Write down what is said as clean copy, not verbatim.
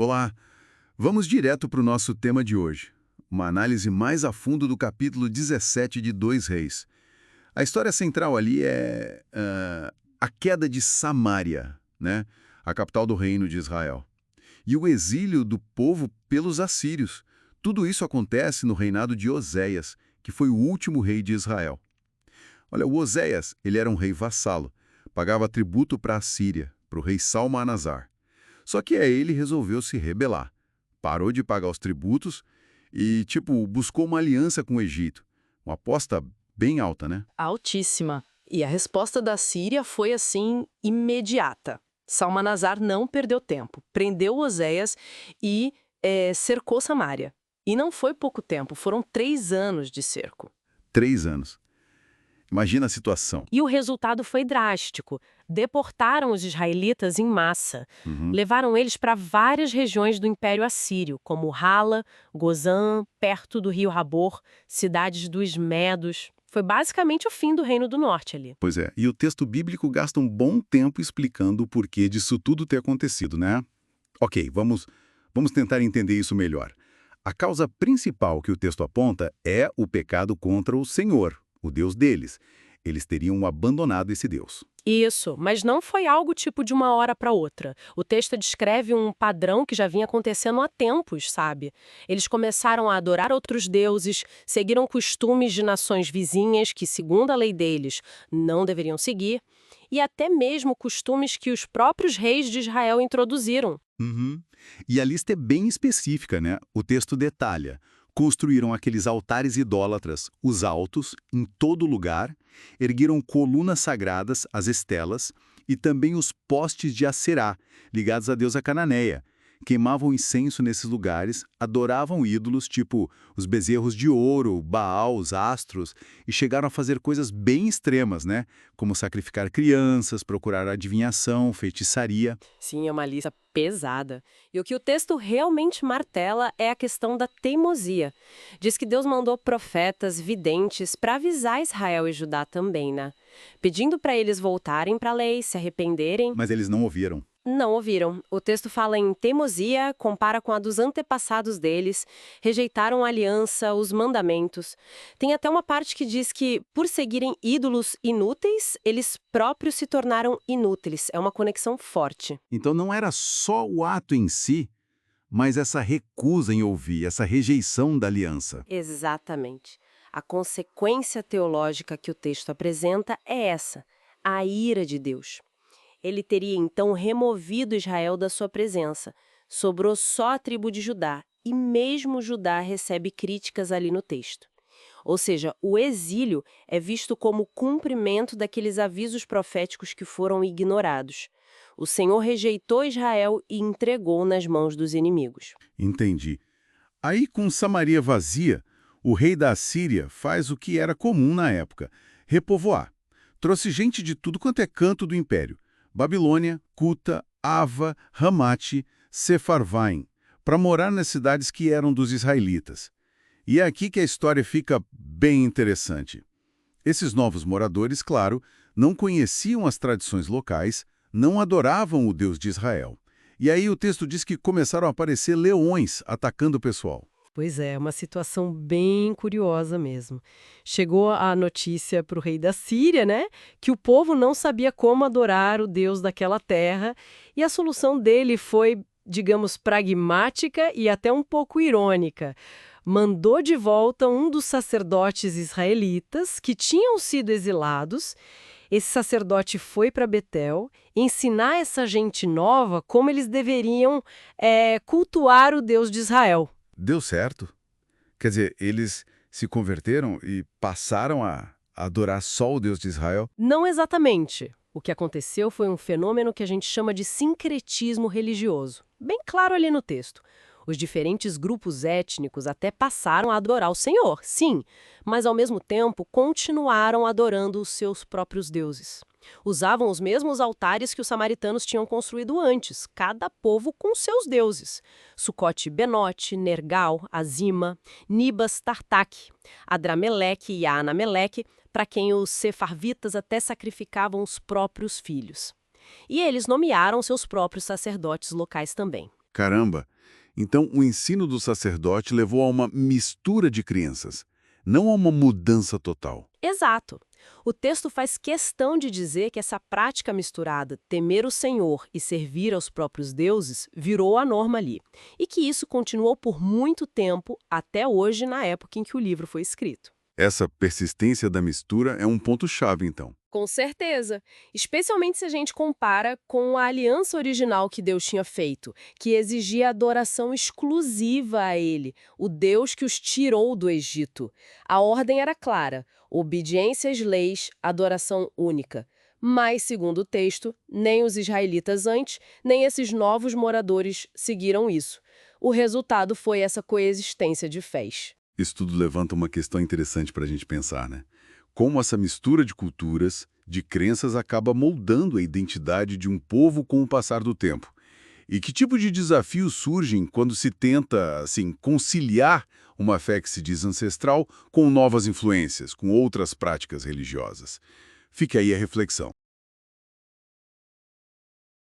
Olá, vamos direto para o nosso tema de hoje. Uma análise mais a fundo do capítulo 17 de Dois Reis. A história central ali é a queda de Samaria, né? A capital do reino de Israel. E o exílio do povo pelos assírios. Tudo isso acontece no reinado de Oséias, que foi o último rei de Israel. Olha, o Oséias, ele era um rei vassalo, pagava tributo para a Síria, para o rei Salmanasar. Só que aí ele resolveu se rebelar. Parou de pagar os tributos e, buscou uma aliança com o Egito. Uma aposta bem alta, né? Altíssima. E a resposta da Síria foi, assim, imediata. Salmanasar não perdeu tempo, prendeu Oséias e cercou Samaria. E não foi pouco tempo, foram 3 anos de cerco. 3 anos. Imagina a situação. E o resultado foi drástico. Deportaram os israelitas em massa. Uhum. Levaram eles para várias regiões do Império Assírio, como Hala, Gozã, perto do rio Habor, cidades dos Medos. Foi basicamente o fim do Reino do Norte ali. Pois é, e o texto bíblico gasta um bom tempo explicando o porquê disso tudo ter acontecido, né? Ok, vamos tentar entender isso melhor. A causa principal que o texto aponta é o pecado contra o Senhor, o Deus deles. Eles teriam abandonado esse Deus. Isso, mas não foi algo tipo de uma hora para outra. O texto descreve um padrão que já vinha acontecendo há tempos, sabe? Eles começaram a adorar outros deuses, seguiram costumes de nações vizinhas que, segundo a lei deles, não deveriam seguir, e até mesmo costumes que os próprios reis de Israel introduziram. Uhum. E a lista é bem específica, né? O texto detalha. Construíram aqueles altares idólatras, os altos, em todo lugar, ergueram colunas sagradas, as estelas, e também os postes de Aserá, ligados à deusa cananeia. Queimavam incenso nesses lugares, adoravam ídolos, tipo os bezerros de ouro, Baal, os astros, e chegaram a fazer coisas bem extremas, né? Como sacrificar crianças, procurar adivinhação, feitiçaria. Sim, é uma lista pesada. E o que o texto realmente martela é a questão da teimosia. Diz que Deus mandou profetas, videntes, para avisar Israel e Judá também, né? Pedindo para eles voltarem para a lei, se arrependerem. Mas eles não ouviram. Não ouviram. O texto fala em teimosia, compara com a dos antepassados deles, rejeitaram a aliança, os mandamentos. Tem até uma parte que diz que, por seguirem ídolos inúteis, eles próprios se tornaram inúteis. É uma conexão forte. Então não era só o ato em si, mas essa recusa em ouvir, essa rejeição da aliança. Exatamente. A consequência teológica que o texto apresenta é essa: a ira de Deus. Ele teria então removido Israel da sua presença. Sobrou só a tribo de Judá, e mesmo Judá recebe críticas ali no texto. Ou seja, o exílio é visto como cumprimento daqueles avisos proféticos que foram ignorados. O Senhor rejeitou Israel e entregou nas mãos dos inimigos. Entendi. Aí, com Samaria vazia, o rei da Assíria faz o que era comum na época: repovoar. Trouxe gente de tudo quanto é canto do império: Babilônia, Cuta, Ava, Ramate, Sefarvaim, para morar nas cidades que eram dos israelitas. E é aqui que a história fica bem interessante. Esses novos moradores, claro, não conheciam as tradições locais, não adoravam o Deus de Israel. E aí o texto diz que começaram a aparecer leões atacando o pessoal. Pois é, uma situação bem curiosa mesmo. Chegou a notícia para o rei da Síria, né, que o povo não sabia como adorar o Deus daquela terra, e a solução dele foi, digamos, pragmática e até um pouco irônica. Mandou de volta um dos sacerdotes israelitas que tinham sido exilados. Esse sacerdote foi para Betel ensinar essa gente nova como eles deveriam cultuar o Deus de Israel. Deu certo. Quer dizer, eles se converteram e passaram a adorar só o Deus de Israel? Não exatamente. O que aconteceu foi um fenômeno que a gente chama de sincretismo religioso. Bem claro ali no texto. Os diferentes grupos étnicos até passaram a adorar o Senhor, sim, mas ao mesmo tempo continuaram adorando os seus próprios deuses. Usavam os mesmos altares que os samaritanos tinham construído antes, cada povo com seus deuses. Sucote-Benote, Nergal, Azima, Nibas, Tartak, Adrameleque e Anameleque, para quem os sefarvitas até sacrificavam os próprios filhos. E eles nomearam seus próprios sacerdotes locais também. Caramba! Então, o ensino do sacerdote levou a uma mistura de crenças, não a uma mudança total. Exato. O texto faz questão de dizer que essa prática misturada, temer o Senhor e servir aos próprios deuses, virou a norma ali. E que isso continuou por muito tempo, até hoje, na época em que o livro foi escrito. Essa persistência da mistura é um ponto-chave, então. Com certeza. Especialmente se a gente compara com a aliança original que Deus tinha feito, que exigia adoração exclusiva a Ele, o Deus que os tirou do Egito. A ordem era clara: obediência às leis, adoração única. Mas, segundo o texto, nem os israelitas antes, nem esses novos moradores seguiram isso. O resultado foi essa coexistência de fés. Isso tudo levanta uma questão interessante para a gente pensar, né? Como essa mistura de culturas, de crenças, acaba moldando a identidade de um povo com o passar do tempo. E que tipo de desafios surgem quando se tenta, assim, conciliar uma fé que se diz ancestral com novas influências, com outras práticas religiosas? Fica aí a reflexão.